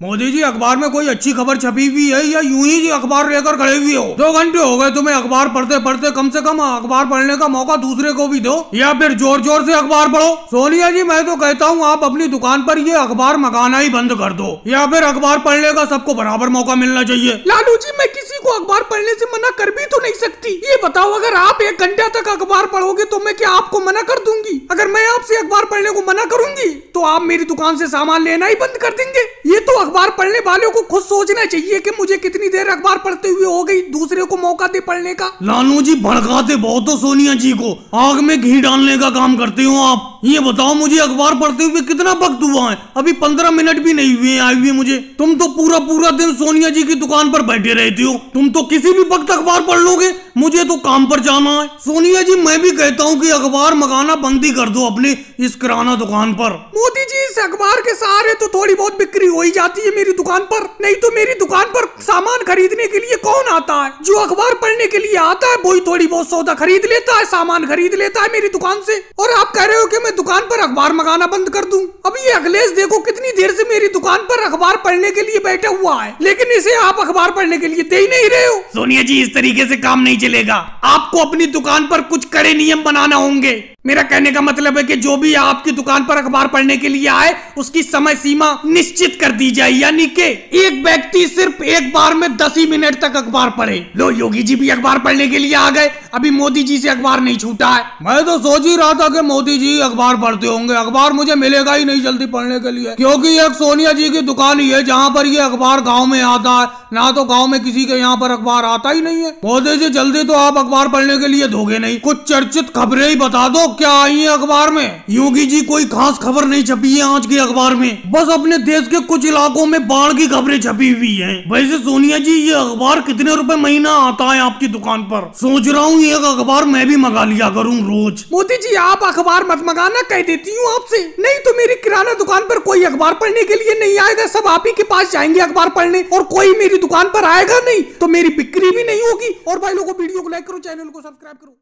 मोदी जी, अखबार में कोई अच्छी खबर छपी हुई है या यूं ही जी अखबार लेकर खड़े हुए हो? 2 घंटे हो गए तुम्हें अखबार पढ़ते पढ़ते, कम से कम अखबार पढ़ने का मौका दूसरे को भी दो, या फिर जोर जोर से अखबार पढ़ो। सोनिया जी, मैं तो कहता हूँ आप अपनी दुकान पर ये अखबार मंगाना ही बंद कर दो, या फिर अखबार पढ़ने का सबको बराबर मौका मिलना चाहिए। लालू जी, मैं किसी को अखबार पढ़ने से मना कर भी तो नहीं सकती। ये बताओ, अगर आप 1 घंटे तक अखबार पढ़ोगे तो मैं क्या आपको मना कर दूंगी? अगर मैं आपसे अखबार पढ़ने को मना करूंगी तो आप मेरी दुकान से सामान लेना ही बंद कर देंगे। ये तो अखबार पढ़ने वाले को खुद सोचना चाहिए कि मुझे कितनी देर अखबार पढ़ते हुए हो गई, दूसरे को मौका दे पढ़ने का। लालू जी, भड़काते बहुत हो सोनिया जी को, आग में घी डालने का काम करते हो आप। ये बताओ, मुझे अखबार पढ़ते हुए कितना वक्त हुआ है? अभी 15 मिनट भी नहीं हुए आए हुए मुझे। तुम तो पूरा पूरा दिन सोनिया जी की दुकान पर बैठे रहते हो, तुम तो किसी भी वक्त अखबार पढ़ लोगे। मुझे तो काम पर जाना है। सोनिया जी, मैं भी कहता हूँ कि अखबार मंगाना बंद ही कर दो अपने इस किराना दुकान पर। मोदी जी, इस अखबार के सहारे तो थोड़ी बहुत बिक्री हो ही जाती है मेरी दुकान पर, नहीं तो मेरी दुकान पर सामान खरीदने के लिए कौन आता है? जो अखबार पढ़ने के लिए आता है वही थोड़ी बहुत सौदा खरीद लेता है, सामान खरीद लेता है मेरी दुकान से। और आप कह रहे हो कि मैं दुकान पर अखबार मंगाना बंद कर दूं? अभी ये अखिलेश देखो कितनी देर से मेरी दुकान पर अखबार पढ़ने के लिए बैठा हुआ है, लेकिन इसे आप अखबार पढ़ने के लिए दे ही नहीं रहे हो। सोनिया जी, इस तरीके से काम नहीं चलेगा। आपको अपनी दुकान पर कुछ कड़े नियम बनाना होंगे। मेरा कहने का मतलब है कि जो भी आपकी दुकान पर अखबार पढ़ने के लिए आए उसकी समय सीमा निश्चित कर दी जाए, यानी कि एक व्यक्ति सिर्फ एक बार में 10 ही मिनट तक अखबार पढ़े। लो, योगी जी भी अखबार पढ़ने के लिए आ गए, अभी मोदी जी से अखबार नहीं छूटा है। मैं तो सोच ही रहा था कि मोदी जी अखबार पढ़ते होंगे, अखबार मुझे मिलेगा ही नहीं जल्दी पढ़ने के लिए, क्योंकि एक सोनिया जी की दुकान ही है जहाँ पर ये अखबार गाँव में आता है, ना तो गाँव में किसी के यहाँ पर अखबार आता ही नहीं है। मोदी जी, जल्दी तो आप अखबार पढ़ने के लिए दोगे नहीं, कुछ चर्चित खबरें ही बता दो क्या आई है अखबार में। योगी जी, कोई खास खबर नहीं छपी है आज के अखबार में, बस अपने देश के कुछ इलाकों में बाढ़ की खबरें छपी हुई हैं। वैसे सोनिया जी, ये अखबार कितने रुपए महीना आता है आपकी दुकान पर? सोच रहा हूँ एक अखबार मैं भी मंगा लिया करूँ रोज। मोदी जी, आप अखबार मत मंगाना, कह देती हूँ आपसे, नहीं तो मेरी किराना दुकान पर कोई अखबार पढ़ने के लिए नहीं आएगा। सब आप ही के पास जाएंगे अखबार पढ़ने, और कोई मेरी दुकान पर आएगा नहीं तो मेरी बिक्री भी नहीं होगी। और भाई लोगों, वीडियो को लाइक करो, चैनल को सब्सक्राइब करो।